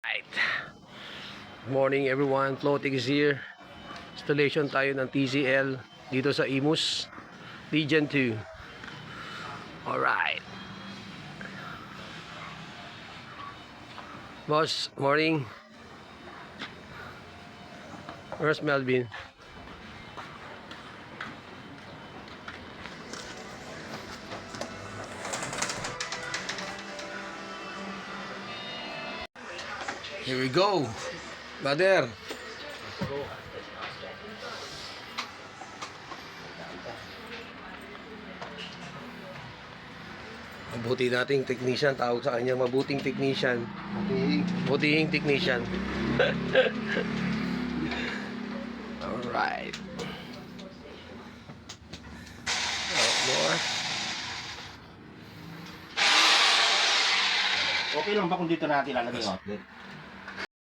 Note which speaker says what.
Speaker 1: Right. Morning everyone, Floating is here. Installation tayo ng TCL dito sa Imus Legion 2. Alright. Boss, morning. Where's Melvin? Here we go, brother. Mabuti nating technician, tawag sa kanya mabuting technician. Butihing technician. Alright. More.
Speaker 2: Okay lang ba kung dito natin ilalagay yung outlet?